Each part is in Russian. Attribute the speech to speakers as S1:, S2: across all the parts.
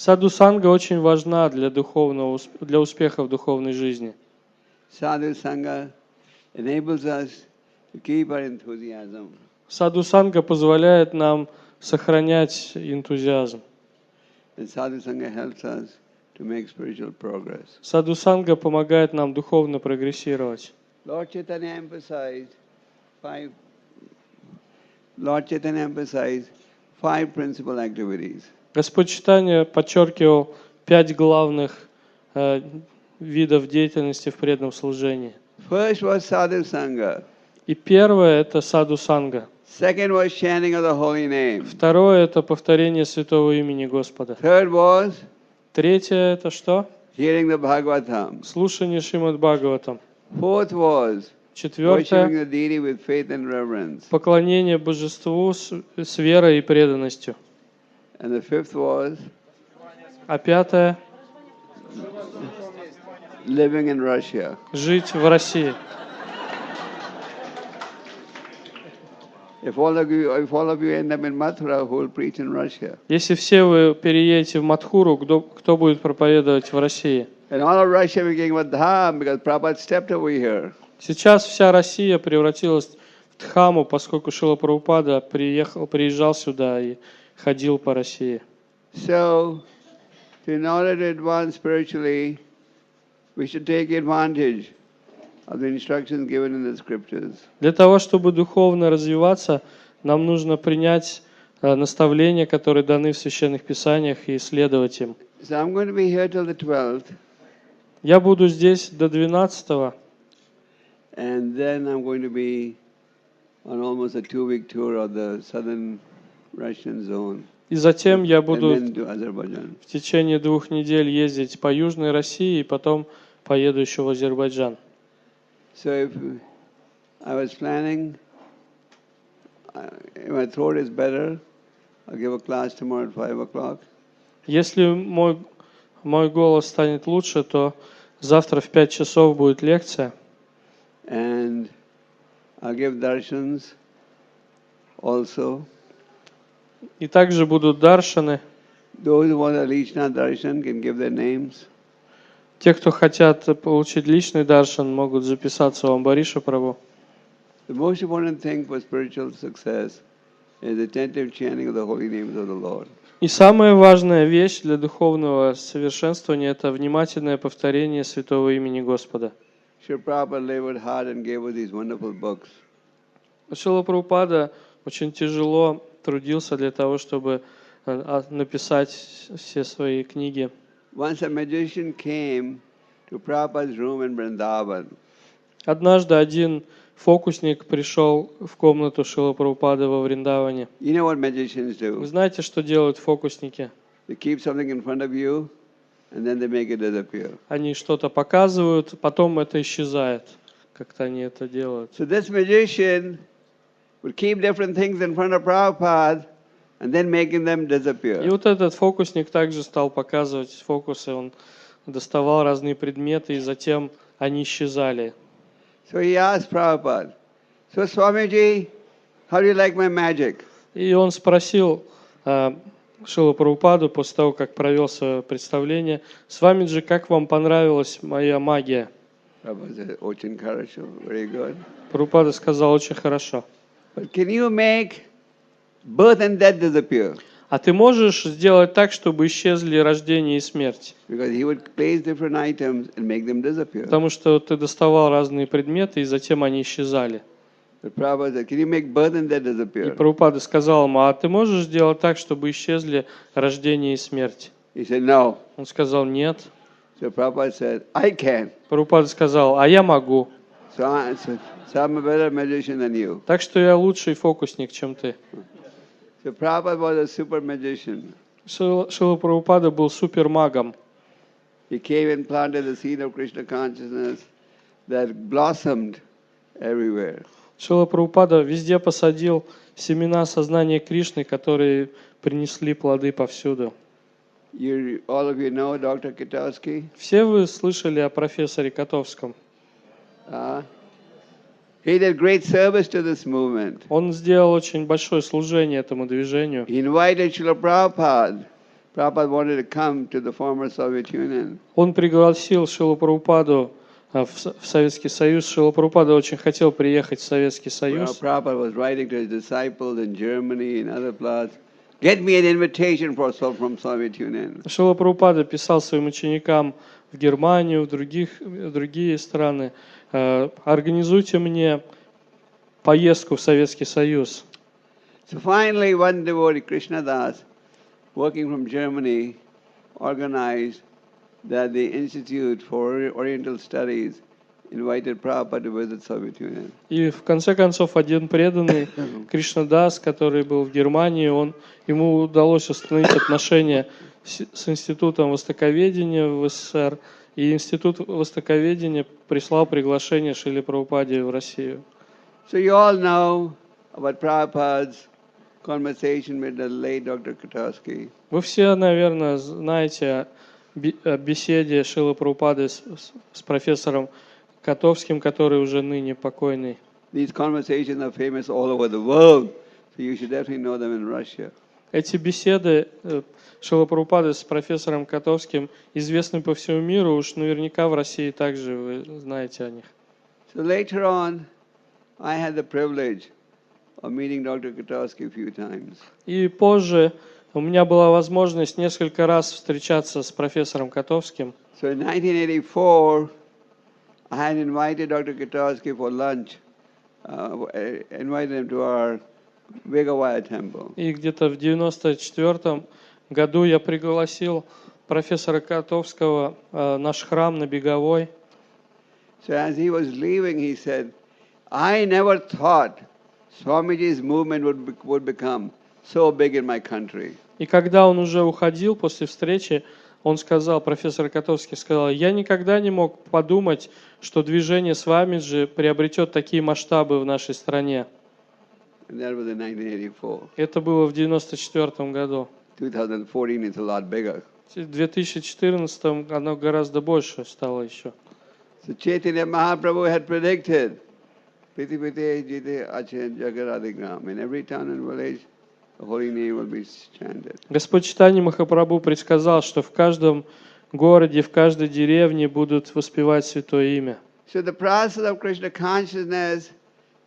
S1: Саду-санга очень важна для для успеха в духовной жизни.
S2: Sadhu Sangha enables us to keep our enthusiasm.
S1: Саду-санга позволяет нам сохранять энтузиазм.
S2: And Sadhu Sangha helps us to make spiritual progress.
S1: Саду-санга помогает нам духовно прогрессировать.
S2: Lord Chaitanya emphasized five principal activities.
S1: Господь Чайтанья подчеркивал 5 главных видов деятельности в преданном служении.
S2: First was Sadhu Sangha.
S1: И первое – это саду-санга.
S2: Second was chanting of the holy name.
S1: Второе – это повторение святого имени Господа.
S2: Third was
S1: Третье – это что?
S2: hearing the Bhagavatam.
S1: Слушание Шримад Бхагаватам.
S2: Fourth was worshiping
S1: Четвертое
S2: the deity with faith and reverence.
S1: – поклонение божеству с верой и преданностью.
S2: And the fifth was
S1: А пятое –
S2: living in Russia.
S1: жить в России.
S2: If all of you end up in Mathura, who will preach in Russia?
S1: Если все вы переедете в Мадхуру, кто будет проповедовать в России?
S2: And all of Russia became a dham because Prabhupada stepped over here.
S1: Сейчас вся Россия превратилась в Дхаму, поскольку Шрила Прабхупада приезжал сюда и ходил по России.
S2: So, in order to advance spiritually, we should take advantage of the instructions given in the scriptures.
S1: Для того, чтобы духовно развиваться, нам нужно принять наставления, которые даны в Священных Писаниях, и следовать им.
S2: So I'm going to be here till the 12th,
S1: Я буду здесь до 12-го,
S2: and then I'm going to be on almost a 2-week tour of the southern Russian zone,
S1: и затем я
S2: and
S1: буду
S2: then to Azerbaijan.
S1: в течение 2 недель ездить по Южной России, и потом поеду еще в Азербайджан.
S2: So if I was planning, if my throat is better, I'll give a class tomorrow at 5 o'clock.
S1: Если мой голос станет лучше, то завтра в 5 часов будет лекция.
S2: And I'll give darshans also.
S1: И также будут даршаны.
S2: Those who want a Lishna darshan can give their names.
S1: Те, кто хотят получить личный даршан, могут записаться у Амбариша Прабху.
S2: The most important thing for spiritual success is attentive chanting of the holy names of the Lord.
S1: И самая важная вещь для духовного совершенствования – это внимательное повторение святого имени Господа.
S2: Srila Prabhupada labored hard and gave us these wonderful books.
S1: Шрила Прабхупада очень тяжело трудился для того, чтобы написать все свои книги.
S2: Once a magician came to Prabhupada's room in Vrindavan.
S1: Однажды один фокусник пришел в комнату Шрилы Прабхупады во Вриндаване.
S2: You know what magicians
S1: Вы
S2: do?
S1: знаете, что делают фокусники?
S2: They keep something in front of you and then they make it disappear.
S1: Они что-то показывают, потом это исчезает. Как-то они это делают.
S2: So this magician would keep different things in front of Prabhupada and then making them
S1: И
S2: disappear.
S1: вот этот фокусник также стал показывать фокусы. Он доставал разные предметы, и затем они исчезали.
S2: So he asked Prabhupada, so Swamiji, how do you like my magic?
S1: И он спросил Шрилу Прабхупаду после того, как провел свое представление: «Свамиджи, как вам понравилась моя магия?»
S2: Prabhupada said, очень хорошо, very good.
S1: Прабхупада сказал: «Очень хорошо».
S2: But can you make birth and death disappear?
S1: А ты можешь сделать так, чтобы исчезли рождение и смерть?
S2: Because he would place different items and make them disappear.
S1: Потому что ты доставал разные предметы, и затем они исчезали.
S2: But Prabhupada said, can you make birth and death
S1: И
S2: disappear?
S1: Прабхупада сказал ему: «А ты можешь сделать так, чтобы исчезли рождение и смерть?»
S2: He said, no.
S1: Он сказал: «Нет».
S2: So Prabhupada said, I can.
S1: Прабхупада сказал: «А я могу.
S2: So I'm a better magician than you.
S1: Так что я лучший фокусник, чем ты».
S2: So Prabhupada was a super magician.
S1: Шрила Прабхупада был супермагом.
S2: He came and planted the seed of Krishna consciousness that blossomed everywhere.
S1: Шрила Прабхупада везде посадил семена сознания Кришны, которые принесли плоды повсюду.
S2: All of you know Dr. Kitowski?
S1: Все вы слышали о профессоре Котовском.
S2: He did great service to this movement.
S1: Он сделал очень большое служение этому движению.
S2: He invited Srila Prabhupada Prabhupada wanted to come to the former Soviet Union.
S1: Он пригласил Шрилу Прабхупаду в Советский Союз. Шрила Прабхупада очень хотел приехать в Советский Союз.
S2: Prabhupada was writing to his disciples in Germany and other places, get me an invitation from Soviet Union.
S1: Шрила Прабхупада писал своим ученикам в Германию, в другие страны: организуйте мне поездку в Советский Союз.
S2: So finally, one devotee, Krishna Das, working from Germany, organized that the Institute for Oriental Studies invited Prabhupada to visit Soviet Union.
S1: И в конце концов один преданный, Кришна Дас, который был в Германии, ему удалось установить отношения с Институтом Востоковедения в СССР, и Институт Востоковедения прислал приглашение Шриле Прабхупаде в Россию.
S2: So you all know about Prabhupada's conversation with the late Dr. Katarsky.
S1: Вы все, наверное, знаете о беседе Шрилы Прабхупады с профессором Котовским, который уже ныне покойный.
S2: These conversations are famous all over the world, so you should definitely know them in Russia.
S1: Эти беседы Шрилы Прабхупады с профессором Котовским известны по всему миру, уж наверняка в России также вы знаете о них.
S2: So later on, I had the privilege of meeting Dr. Katarsky a few times.
S1: И позже у меня была возможность несколько раз встречаться с профессором Котовским.
S2: So in 1984, I had invited Dr. Katarsky for lunch, invited him to our Vegavaya temple.
S1: И где-то в 1994 году я пригласил профессора Котовского в наш храм на Беговой.
S2: So as he was leaving, he said, I never thought Swamiji's movement would become so big in my country.
S1: И когда он уже уходил после встречи, он сказал, профессор Котовский сказал: я никогда не мог подумать, что движение Свамиджи приобретет такие масштабы в нашей стране.
S2: And that was in 1984.
S1: Это было в 1994 году.
S2: 2014 is a lot bigger.
S1: В 2014 оно гораздо больше стало еще.
S2: So Chaitanya Mahaprabhu had predicted, Priti Priti Jite Achen Jagaradigram. In every town and village, the holy name will be chanted.
S1: Господь Чайтанья Махапрабху предсказал, что в каждом городе, в каждой деревне будут воспевать святое имя.
S2: So the process of Krishna consciousness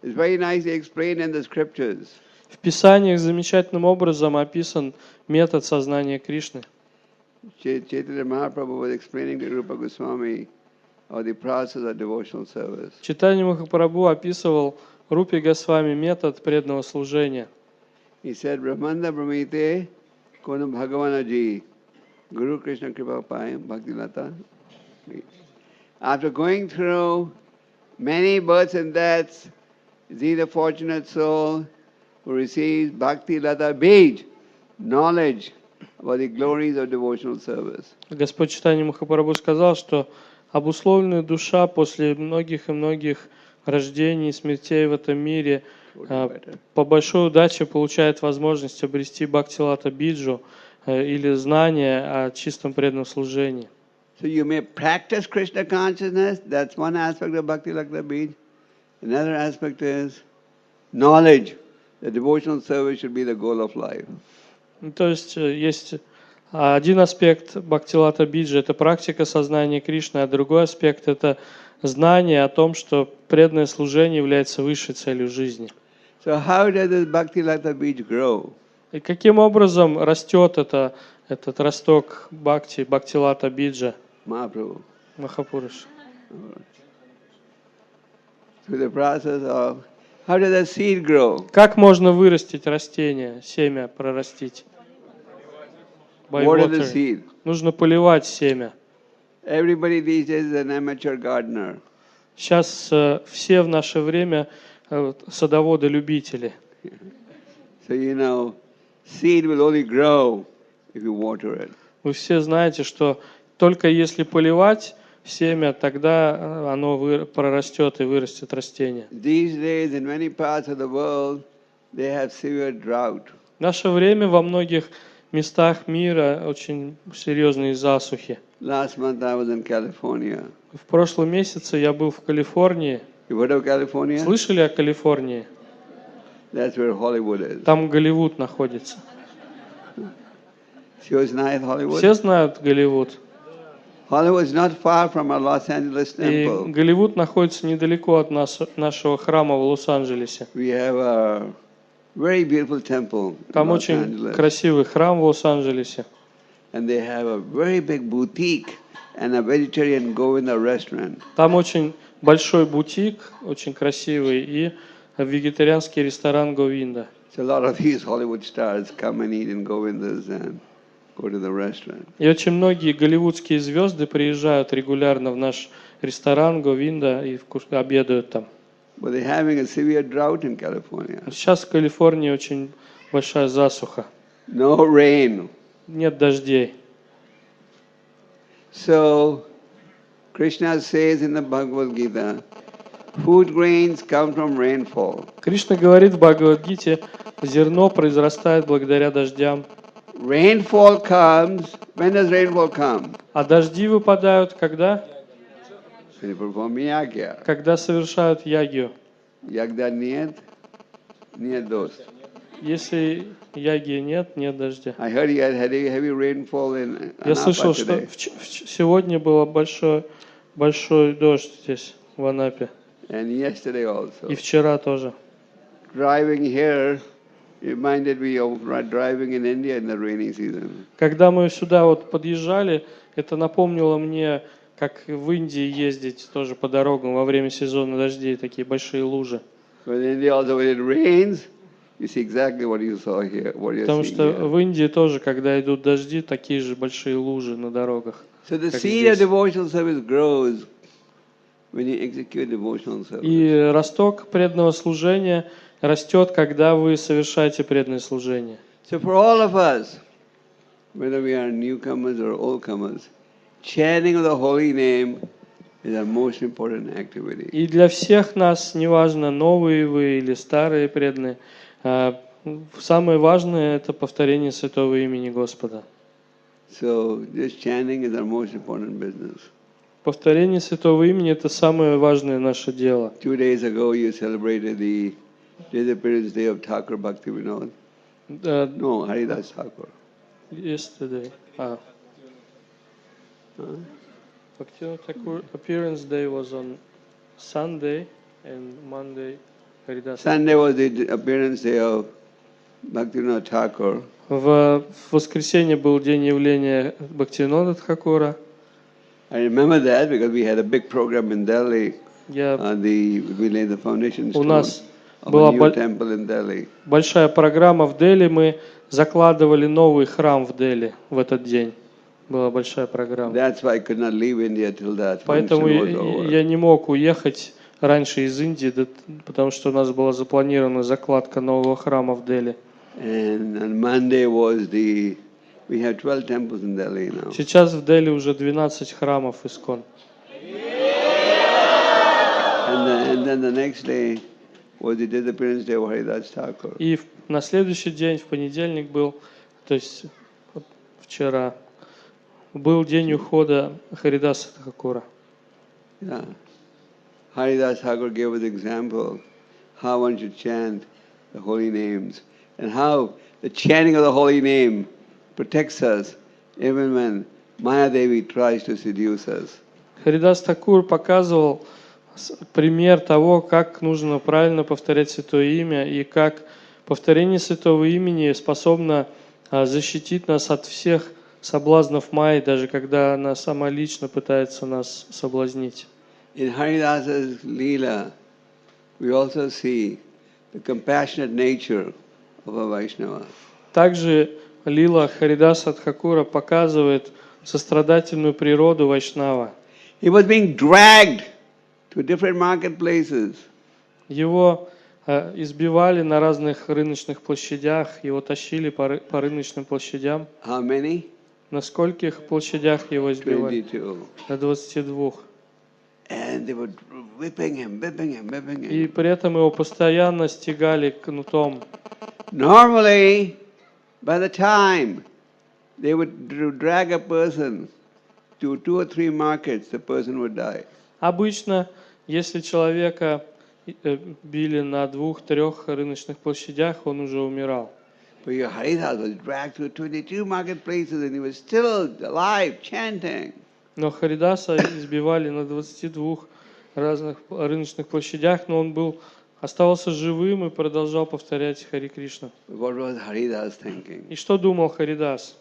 S2: is very nicely explained in the scriptures.
S1: В Писаниях замечательным образом описан метод сознания Кришны.
S2: Chaitanya Mahaprabhu was explaining to Rupa Goswami of the process of devotional service.
S1: Чайтанья Махапрабху описывал Рупе Госвами метод преданного служения.
S2: He said, Brahmanda Brahmite Kono Bhagavanaji, Guru Krishna Kripa Payam Bhaktilata. After going through many births and deaths, is he the fortunate soul who receives Bhakti Lata Bij, knowledge about the glories of devotional service.
S1: Господь Чайтанья Махапрабху сказал, что обусловленная душа после многих и многих рождений и смертей в этом мире по большой удаче получает возможность обрести Бхактилата Биджу или знание о чистом преданном служении.
S2: So you may practice Krishna consciousness, that's one aspect of Bhakti Lata Bij. Another aspect is knowledge. The devotional service should be the goal of life.
S1: То есть есть один аспект Бхактилата Биджи – это практика сознания Кришны, а другой аспект – это знание о том, что преданное служение является высшей целью жизни.
S2: So how does this Bhakti Lata Bij grow?
S1: И каким образом растет этот росток Бхакти, Бхактилата Биджа?
S2: Mahaprabhu.
S1: Махапуруш.
S2: Through the process of how does a seed grow?
S1: Как можно вырастить растение, семя прорастить? By
S2: Water the
S1: watering.
S2: seed.
S1: Нужно поливать семя.
S2: Everybody these days is an amateur gardener.
S1: Сейчас все в наше время садоводы-любители.
S2: So you know, seed will only grow if you water it.
S1: Вы все знаете, что только если поливать семя, тогда оно прорастет и вырастет растение.
S2: These days in many parts of the world, they have severe drought.
S1: В наше время во многих местах мира очень серьезные засухи.
S2: Last month I was in California.
S1: В прошлом месяце я был в Калифорнии.
S2: You heard of California?
S1: Слышали о Калифорнии?
S2: That's where Hollywood is.
S1: Там Голливуд находится.
S2: Все знают Hollywood?
S1: Все знают Голливуд.
S2: Hollywood is not far from our Los Angeles
S1: И
S2: temple.
S1: Голливуд находится недалеко от нашего храма в Лос-Анджелесе.
S2: We have a very beautiful temple in
S1: Там
S2: Los
S1: очень
S2: Angeles.
S1: красивый храм в Лос-Анджелесе.
S2: And they have a very big boutique and a vegetarian Govinda restaurant.
S1: Там очень большой бутик, очень красивый, и вегетарианский ресторан Говинда.
S2: So a lot of these Hollywood stars come and eat in Govindas and go to the restaurant.
S1: И очень многие голливудские звезды приезжают регулярно в наш ресторан Говинда и обедают там.
S2: But they're having a severe drought in California.
S1: Сейчас в Калифорнии очень большая засуха.
S2: No rain.
S1: Нет дождей.
S2: So Krishna says in the Bhagavad Gita, food grains come from rainfall.
S1: Кришна говорит в Бхагавад-гите, зерно произрастает благодаря дождям.
S2: Rainfall comes, when does rainfall come?
S1: А дожди выпадают когда?
S2: When you perform yagya.
S1: Когда совершают ягью.
S2: Yagda нет, нет dost.
S1: Если ягьи нет, нет дождя.
S2: I heard you had heavy rainfall in
S1: Я слышал,
S2: Anapa
S1: что
S2: today.
S1: сегодня был большой дождь здесь, в Анапе.
S2: And yesterday also.
S1: И вчера тоже.
S2: Driving here reminded me of driving in India in the rainy season.
S1: Когда мы сюда вот подъезжали, это напомнило мне, как в Индии ездить тоже по дорогам во время сезона дождей, такие большие лужи.
S2: But in India also when it rains, you see exactly what you saw here, what you're
S1: Потому
S2: seeing
S1: что
S2: here.
S1: в Индии тоже, когда идут дожди, такие же большие лужи на дорогах.
S2: So the
S1: как
S2: seed of
S1: здесь.
S2: devotional service grows when you execute devotional service.
S1: И росток преданного служения растет, когда вы совершаете преданное служение.
S2: So for all of us, whether we are newcomers or oldcomers, chanting of the holy name is our most important activity.
S1: И для всех нас, неважно, новые вы или старые преданные, самое важное – это повторение святого имени Господа.
S2: So this chanting is our most important business.
S1: Повторение святого имени – это самое важное наше дело.
S2: 2 days ago you celebrated the disappearance day of Thakur Bhaktivinoda. No, Haridas Thakur.
S1: Yesterday.
S2: Huh?
S1: Bhaktivinoda Thakur appearance day was on Sunday and Monday Haridas.
S2: Sunday was the appearance day of Bhaktivinoda Thakur.
S1: В воскресенье был день явления Бхактивинода Тхакура.
S2: I remember that because we had a big program in Delhi.
S1: Я
S2: We laid the foundation
S1: У
S2: stone
S1: нас
S2: of
S1: была
S2: a new temple in Delhi.
S1: большая программа в Дели. Мы закладывали новый храм в Дели в этот день. Была большая программа.
S2: That's why I could not leave India till that
S1: Поэтому
S2: function was over.
S1: я не мог уехать раньше из Индии, потому что у нас была запланирована закладка нового храма в Дели.
S2: And on Monday we have 12 temples in Delhi now.
S1: Сейчас в Дели уже 12 храмов Искон.
S2: And then the next day was the disappearance day of Haridas Thakur.
S1: И на следующий день, в понедельник был, то есть вчера, был день ухода Харидаса Тхакура.
S2: Yeah. Haridas Thakur gave us example how one should chant the holy names and how the chanting of the holy name protects us even when Maya Devi tries to seduce us.
S1: Харидас Тхакур показывал пример того, как нужно правильно повторять святое имя и как повторение святого имени способно защитить нас от всех соблазнов Майи, даже когда она сама лично пытается нас соблазнить.
S2: In Haridasa's Leela, we also see the compassionate nature of a Vaishnava.
S1: Также лила Харидаса Тхакура показывает сострадательную природу Вайшнава.
S2: He was being dragged to different marketplaces.
S1: Его избивали на разных рыночных площадях, его тащили по рыночным площадям.
S2: How many?
S1: На скольких площадях его избивали?
S2: 22.
S1: На 22.
S2: And they were whipping him.
S1: И при этом его постоянно стегали кнутом.
S2: Normally, by the time they would drag a person to 2 or 3 markets, the person would die.
S1: Обычно, если человека били на 2-3 рыночных площадях, он уже умирал.
S2: But your Haridas was dragged through 22 marketplaces and he was still alive, chanting.
S1: Но Харидаса избивали на 22 разных рыночных площадях, но он оставался живым и продолжал повторять Хари Кришна.
S2: What was Haridas thinking?
S1: И что думал Харидас?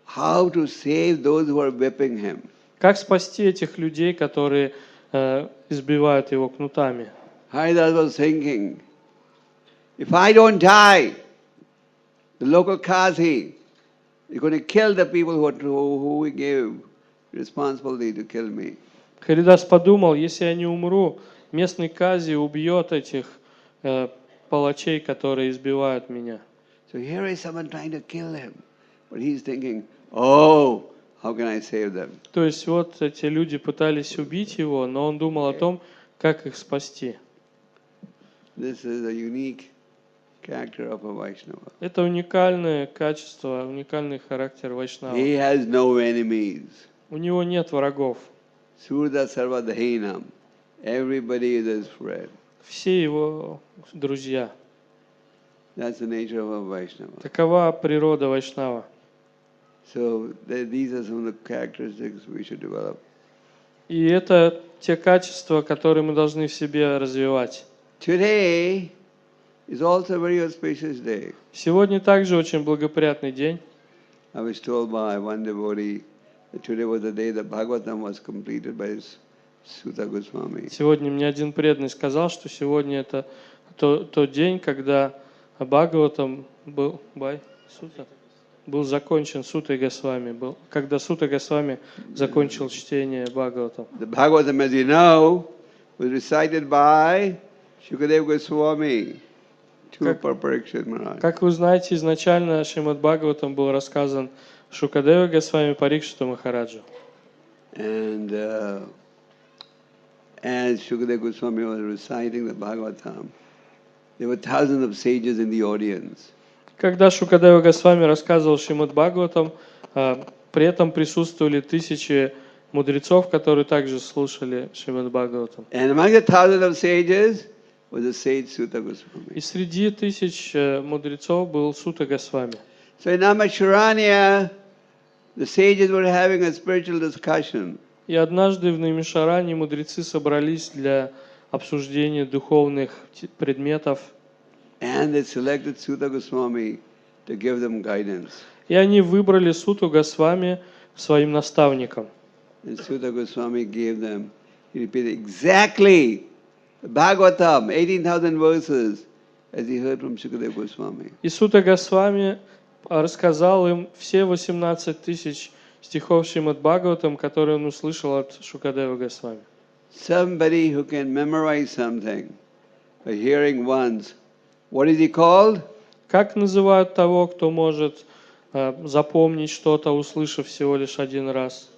S2: How to save those who are whipping him?
S1: Как спасти этих людей, которые избивают его кнутами?
S2: Haridas was thinking, if I don't die, the local Kazi is going to kill the people who we gave responsibility to kill me.
S1: Харидас подумал, если я не умру, местный Кази убьет этих палачей, которые избивают меня.
S2: So here is someone trying to kill him, but he's thinking, oh, how can I save them?
S1: То есть вот эти люди пытались убить его, но он думал о том, как их спасти.
S2: This is a unique character of a Vaishnava.
S1: Это уникальное качество, уникальный характер Вайшнава.
S2: He has no enemies.
S1: У него нет врагов.
S2: Surda Sarva Dahinam. Everybody is his friend.
S1: Все его друзья.
S2: That's the nature of a Vaishnava.
S1: Такова природа Вайшнава.
S2: So these are some of the characteristics we should develop.
S1: И это те качества, которые мы должны в себе развивать.
S2: Today is also a very auspicious day.
S1: Сегодня также очень благоприятный день.
S2: I was told by one devotee that today was the day that Bhagavatam was completed by Sutta Goswami.
S1: Сегодня мне один преданный сказал, что сегодня это тот день, когда Бхагаватам был закончен Сутой Госвами, когда Сута Госвами закончил чтение Бхагаватам.
S2: The Bhagavatam, as you know, was recited by Shukadeva Goswami to Parikshit Maharaj.
S1: Как вы знаете, изначально Шримад Бхагаватам был рассказан Шукадева Госвами Парикшиту Махараджу.
S2: And as Shukadeva Goswami was reciting the Bhagavatam, there were thousands of sages in the audience.
S1: Когда Шукадева Госвами рассказывал Шримад Бхагаватам, при этом присутствовали тысячи мудрецов, которые также слушали Шримад Бхагаватам.
S2: And among the thousands of sages was the sage Sutta Goswami.
S1: И среди тысяч мудрецов был Сута Госвами.
S2: So in Amacharanya, the sages were having a spiritual discussion.
S1: И однажды в Наймишаране мудрецы собрались для обсуждения духовных предметов.
S2: And they selected Sutta Goswami to give them guidance.
S1: И они выбрали Суту Госвами своим наставником.
S2: And Sutta Goswami gave them, he repeated exactly the Bhagavatam, 18,000 verses, as he heard from Shukadeva Goswami.
S1: И Сута Госвами рассказал им все 18 тысяч стихов Шримад Бхагаватам, которые он услышал от Шукадева Госвами.
S2: Somebody who can memorize something by hearing once, what is he called?
S1: Как называют того, кто может запомнить что-то, услышав всего лишь один раз?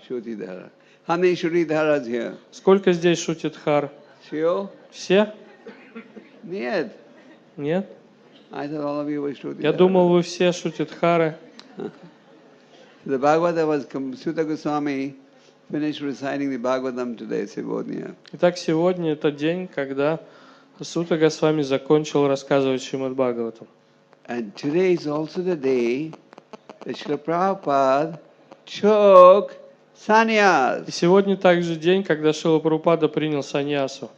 S2: Shrutidhara. How many Shrutidharas here?
S1: Сколько здесь Шрутидхар?
S2: Sure?
S1: Все?
S2: Нет.
S1: Нет?
S2: I thought all of you were Shrutidharas.
S1: Я думал, вы все Шрутидхары.
S2: The Bhagavata was, Sutta Goswami finished reciting the Bhagavatam today, Sivodhya.
S1: Итак, сегодня это день, когда Сута Госвами закончил рассказывать Шримад Бхагаватам.
S2: And today is also the day that Srila Prabhupada took sannyas.
S1: И сегодня также день, когда Шрила Прабхупада принял саньясу.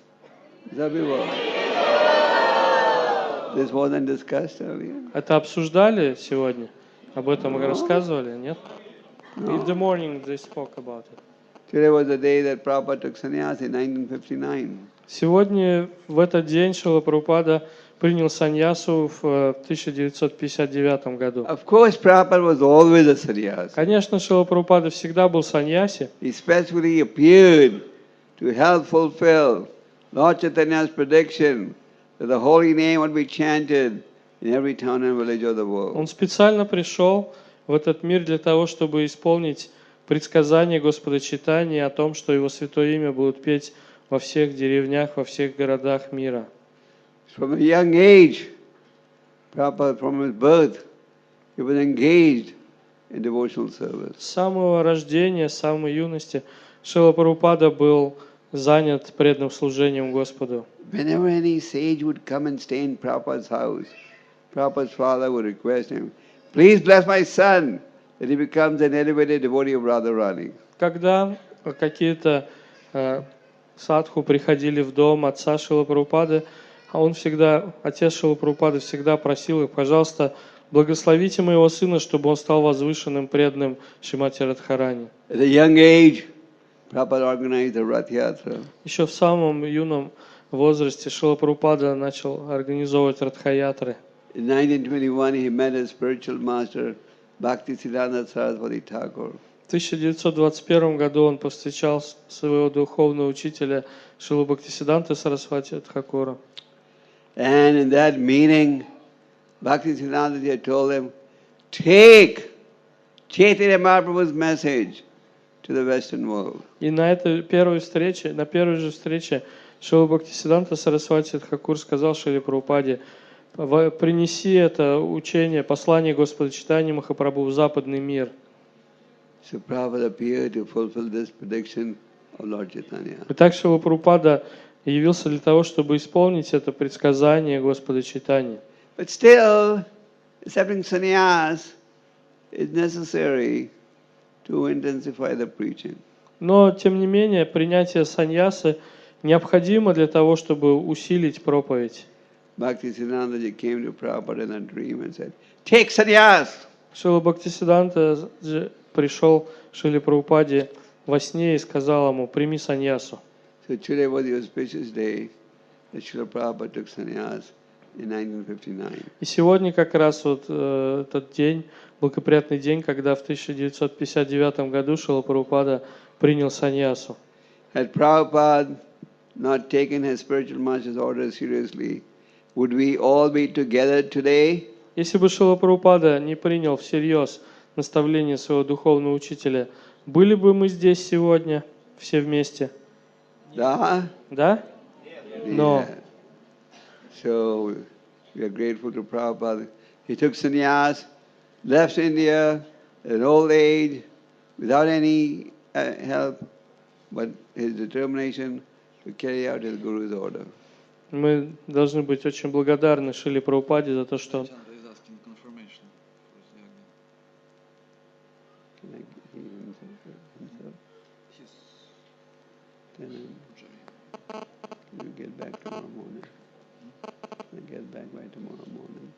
S2: This wasn't discussed earlier.
S1: Это обсуждали сегодня? Об этом рассказывали, нет? In the morning they spoke about it.
S2: Today was the day that Prabhupada took sannyas in 1959.
S1: Сегодня, в этот день, Шрила Прабхупада принял саньясу в 1959 году.
S2: Of course, Prabhupada was always a sannyas.
S1: Конечно, Шрила Прабхупада всегда был саньяси.
S2: He specially appeared to help fulfill Lord Chaitanya's prediction that the holy name would be chanted in every town and village of the world.
S1: Он специально пришел в этот мир для того, чтобы исполнить предсказание Господа Чайтаньи о том, что Его святое имя будут петь во всех деревнях, во всех городах мира.
S2: From a young age, Prabhupada, from his birth, he was engaged in devotional service.
S1: С самого рождения, с самой юности Шрила Прабхупада был занят преданным служением Господу.
S2: Whenever any sage would come and stay in Prabhupada's house, Prabhupada's father would request him, please bless my son, that he becomes an elevated devotee of Radharani.
S1: Когда какие-то садху приходили в дом отца Шрилы Прабхупады, а он всегда, отец Шрилы Прабхупады всегда просил их, пожалуйста, благословите моего сына, чтобы он стал возвышенным, преданным Шримати Радхарани.
S2: At a young age, Prabhupada organized the Rath Yatra.
S1: Еще в самом юном возрасте Шрила Прабхупада начал организовывать радха-ятры.
S2: In 1921, he met his spiritual master, Bhaktisiddhanta Saraswati Thakur.
S1: В 1921 году он повстречал своего духовного учителя Шрилу Бхактисиддханты Сарасвати Тхакура.
S2: And in that meeting, Bhaktisiddhanta Ji told him, take Chaitanya Mahaprabhu's message to the Western world.
S1: И на этой первой встрече, на первой же встрече Шрила Бхактисиддханта Сарасвати Тхакур сказал Шриле Прабхупаде: принеси это учение, послание Господа Чайтаньи Махапрабху в западный мир.
S2: So Prabhupada appeared to fulfill this prediction of Lord Chaitanya.
S1: И так Шрила Прабхупада явился для того, чтобы исполнить это предсказание Господа Чайтаньи.
S2: But still, accepting sannyas is necessary to intensify the preaching.
S1: Но, тем не менее, принятие саньясы необходимо для того, чтобы усилить проповедь.
S2: Bhaktisiddhanta Ji came to Prabhupada in a dream and said, take sannyas!
S1: Шрила Бхактисиддханта пришел к Шриле Прабхупаде во сне и сказал ему: прими саньясу.
S2: So today was the auspicious day that Srila Prabhupada took sannyas in 1959.
S1: И сегодня как раз вот этот день, благоприятный день, когда в 1959 году Шрила Прабхупада принял саньясу.
S2: Had Prabhupada not taken his spiritual master's orders seriously, would we all be together today?
S1: Если бы Шрила Прабхупада не принял всерьез наставление своего духовного учителя, были бы мы здесь сегодня все вместе?
S2: Да?
S1: Да? Но
S2: Yeah. So we are grateful to Prabhupada. He took sannyas, left India at old age, without any help, but his determination to carry out his Guru's order.
S1: мы должны быть очень благодарны Шриле Прабхупаде за то, что он
S2: Can I hear himself? Then we'll get back tomorrow morning. We'll get back by tomorrow morning.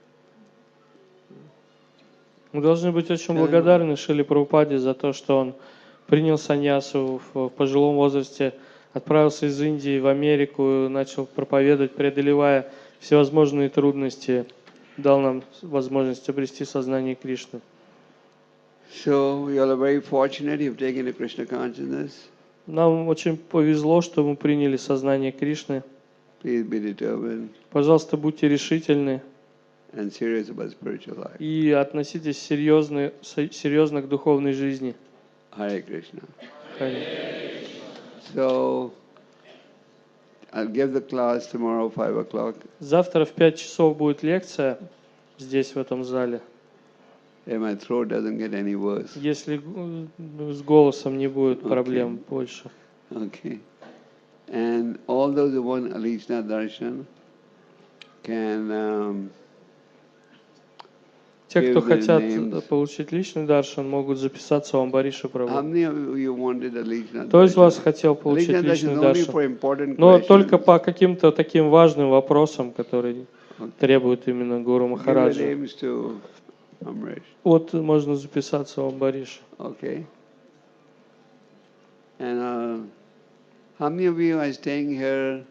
S1: Мы должны быть очень благодарны Шриле Прабхупаде за то, что он принял саньясу в пожилом возрасте, отправился из Индии в Америку, начал проповедовать, преодолевая всевозможные трудности, дал нам возможность обрести сознание Кришны.
S2: So you all are very fortunate you've taken the Krishna consciousness.
S1: Нам очень повезло, что мы приняли сознание Кришны.
S2: Please be determined
S1: Пожалуйста, будьте решительны
S2: and serious about spiritual life.
S1: и относитесь серьезно к духовной жизни.
S2: Hare Krishna.
S1: Хари.
S2: So I'll give the class tomorrow 5 o'clock.
S1: Завтра в 5 часов будет лекция здесь, в этом зале.
S2: If my throat doesn't get any worse.
S1: Если с голосом не будет проблем больше.
S2: Okay. And all those who want Alishna Darshan can
S1: Те, кто
S2: give their
S1: хотят
S2: names.
S1: получить личный даршан, могут записаться в Амбариша
S2: How
S1: Прабху.
S2: many of you wanted Alishna
S1: Кто из вас
S2: Darshan?
S1: хотел получить
S2: Alishna Darshan
S1: личный
S2: is only
S1: даршан?
S2: for important
S1: Но только
S2: questions.
S1: по каким-то таким важным вопросам, которые требуют именно Гуру
S2: Give your
S1: Махараджа.
S2: names to Amrish.
S1: Вот можно записаться в Амбариша.
S2: Okay. And how many of you are staying here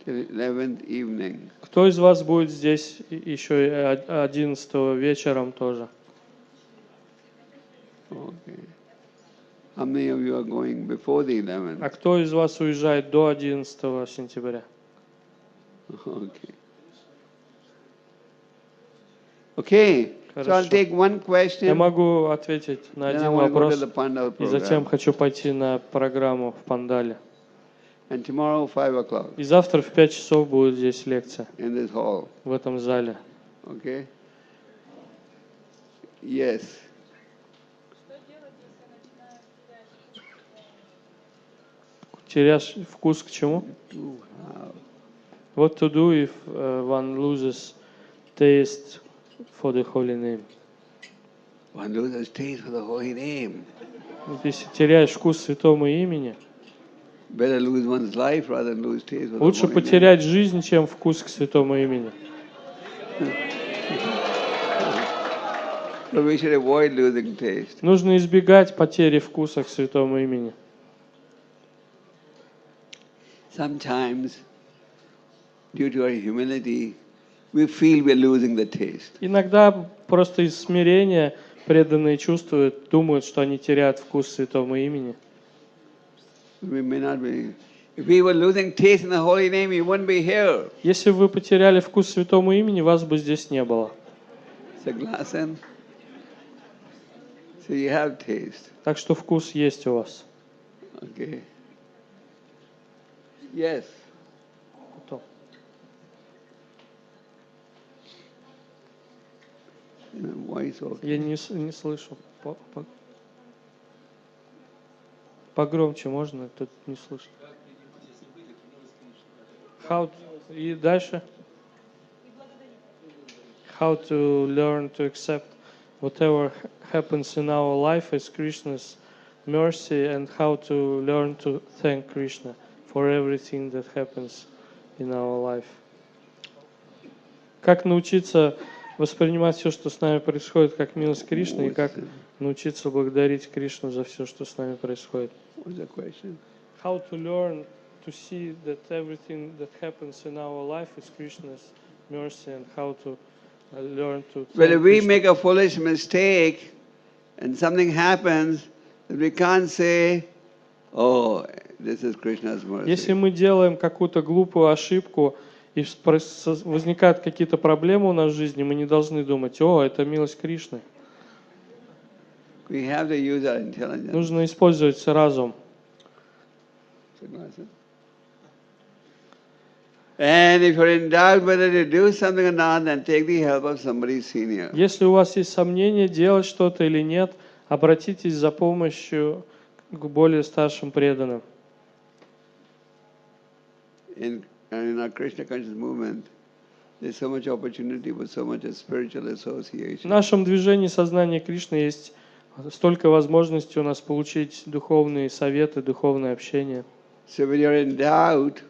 S2: till 11th evening?
S1: Кто из вас будет здесь еще и 11 вечером тоже?
S2: Okay. How many of you are going before the 11th?
S1: А кто из вас уезжает до 11 сентября?
S2: Okay. Okay. So I'll
S1: Хорошо.
S2: take one
S1: Я
S2: question.
S1: могу ответить на
S2: Then I
S1: один
S2: want to go to
S1: вопрос,
S2: the Pandal
S1: и затем
S2: program.
S1: хочу пойти на программу в Пандале.
S2: And tomorrow 5 o'clock
S1: И завтра в 5 часов будет здесь лекция,
S2: in this hall.
S1: в этом зале.
S2: Okay? Yes.
S1: Теряешь вкус к чему?
S2: To have
S1: What to do if one loses taste for the holy name.
S2: One loses taste for the holy name.
S1: Вот если теряешь вкус святому имени,
S2: Better lose one's life rather than lose taste for the
S1: лучше
S2: holy name.
S1: потерять жизнь, чем вкус к святому имени.
S2: So we should avoid losing taste.
S1: Нужно избегать потери вкуса к святому имени.
S2: Sometimes, due to our humility, we feel we're losing the taste.
S1: Иногда просто из смирения преданные чувствуют, думают, что они теряют вкус к святому имени.
S2: We may not be. If we were losing taste in the holy name, you wouldn't be here.
S1: Если бы вы потеряли вкус к святому имени, вас бы здесь не было.
S2: Saglasan. So you have taste.
S1: Так что вкус есть у вас.
S2: Okay. Yes.
S1: Кто?
S2: Voice okay.
S1: Я не слышу. Погромче можно? Тут не слышно. И дальше. How to learn to accept whatever happens in our life as Krishna's mercy, and how to learn to thank Krishna for everything that happens in our life. Как научиться воспринимать все, что с нами происходит, как милость Кришны, и как научиться благодарить Кришну за все, что с нами происходит.
S2: What's the question?
S1: How to learn to see that everything that happens in our life is Krishna's mercy, and how to learn to
S2: Well,
S1: thank
S2: if we
S1: Krishna.
S2: make a foolish mistake and something happens, then we can't say, oh, this is Krishna's
S1: Если
S2: mercy.
S1: мы делаем какую-то глупую ошибку и возникают какие-то проблемы у нас в жизни, мы не должны думать, о, это милость Кришны.
S2: We have to use our intelligence.
S1: Нужно использовать разум.
S2: And if you're in doubt whether to do something or not, then take the help of somebody senior.
S1: Если у вас есть сомнения, делать что-то или нет, обратитесь за помощью к более старшим преданным.
S2: In our Krishna conscious movement, there's so much opportunity for so much spiritual
S1: В
S2: association.
S1: нашем движении сознания Кришны есть столько возможностей у нас получить духовные советы, духовное общение.
S2: So when you're in doubt,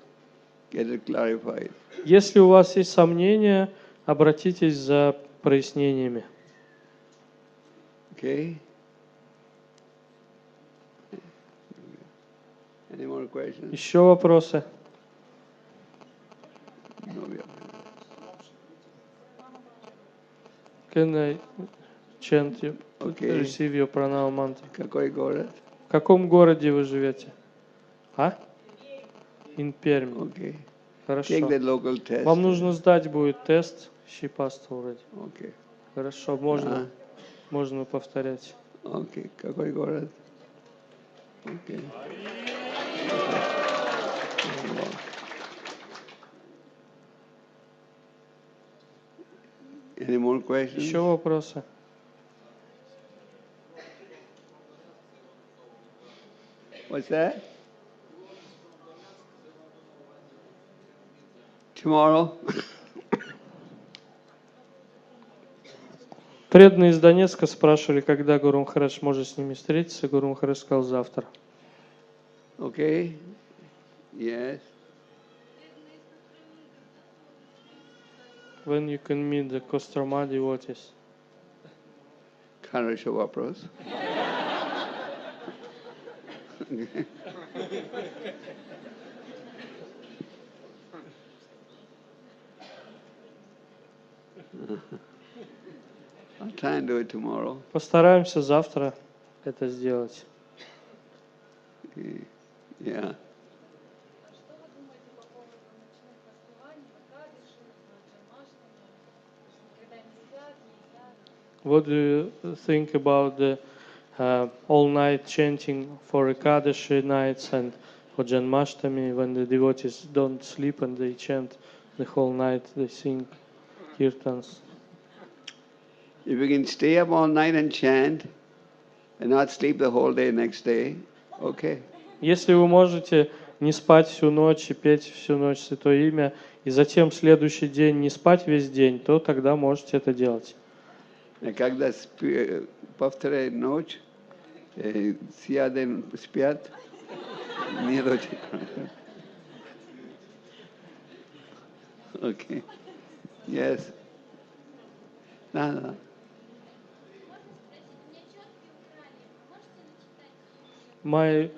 S2: get it clarified.
S1: Если у вас есть сомнения, обратитесь за прояснениями.
S2: Okay? Any more questions?
S1: Еще вопросы?
S2: No, we are-
S1: Can I chant you,
S2: Okay.
S1: receive your pranam mantra?
S2: Какой город?
S1: В каком городе вы живете? А? In Perm.
S2: Okay.
S1: Хорошо.
S2: Take the local test.
S1: Вам нужно сдать будет тест. She passed already.
S2: Okay.
S1: Хорошо, можно, можно повторять.
S2: Okay. Какой город? Okay. Any more questions?
S1: Еще вопросы?
S2: What's that? Tomorrow?
S1: Преданные из Донецка спрашивали, когда Гуру Махарадж может с ними встретиться. Гуру Махарадж сказал завтра.
S2: Okay. Yes.
S1: When you can meet the Kostroma devotees.
S2: Хороший вопрос. I'll try and do it tomorrow.
S1: Постараемся завтра это сделать.
S2: Yeah.
S1: What do you think about the all-night chanting for Ekadashi nights and for Janmashtami, when the devotees don't sleep and they chant the whole night, they sing kirtans?
S2: If you can stay up all night and chant and not sleep the whole day next day, okay.
S1: Если вы можете не спать всю ночь и петь всю ночь Святое Имя, и затем следующий день не спать весь день, то тогда можете это делать.
S2: Когда повторяет ночь, сядем, спят, нет очень. Okay. Yes. No.
S1: My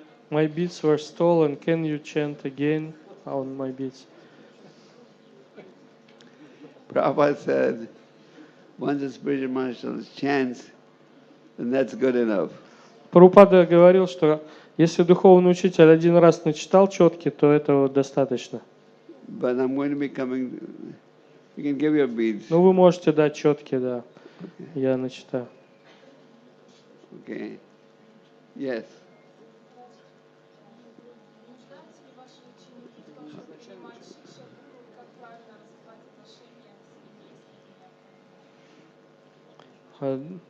S1: beads were stolen. Can you chant again on my beads?
S2: Prabhupada said, once a spiritual master chants, then that's good enough.
S1: Прабхупада говорил, что если духовный учитель один раз начитал четки, то этого достаточно.
S2: But I'm going to be coming. You can give your beads.
S1: Ну, вы можете дать четки, да. Я начитаю.
S2: Okay. Yes.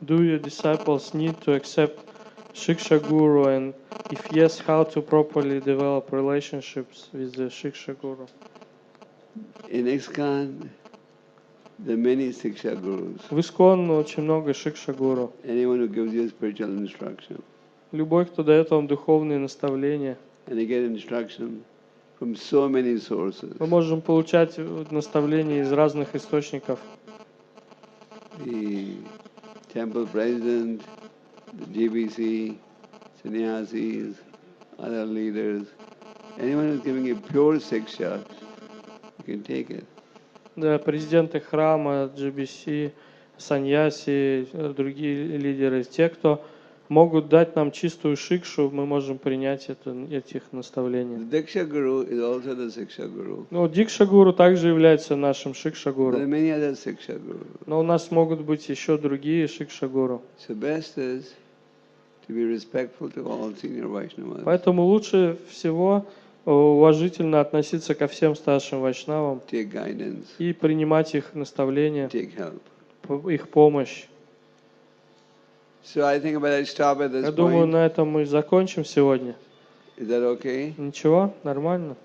S1: Do your disciples need to accept Shiksha Guru, and if yes, how to properly develop relationships with the Shiksha Guru?
S2: In ISKCON, there are many Siksha Gurus.
S1: В Искон очень много Шикша Гуру.
S2: Anyone who gives you spiritual instruction.
S1: Любой, кто дает вам духовные наставления.
S2: And they get instruction from so many sources.
S1: Мы можем получать наставления из разных источников.
S2: The temple president, the GBC, sannyasis, other leaders, anyone who's giving you pure siksha, you can take it.
S1: Да, президенты храма, GBC, саньяси, другие лидеры, те, кто могут дать нам чистую шикшу, мы можем принять этих наставлений.
S2: The Diksha Guru is also the Siksha Guru.
S1: Ну, Дикша Гуру также является нашим Шикша
S2: There are
S1: Гуру.
S2: many other Siksha Gurus.
S1: Но у нас могут быть еще другие Шикша Гуру.
S2: So best is to be respectful to all senior Vaishnavas.
S1: Поэтому лучше всего уважительно относиться ко всем старшим вайшнавам
S2: Take guidance,
S1: и принимать их наставления,
S2: take help.
S1: их помощь.
S2: So I think about I stop at this
S1: Я думаю,
S2: point.
S1: на этом мы закончим сегодня.
S2: Is that okay?
S1: Ничего, нормально.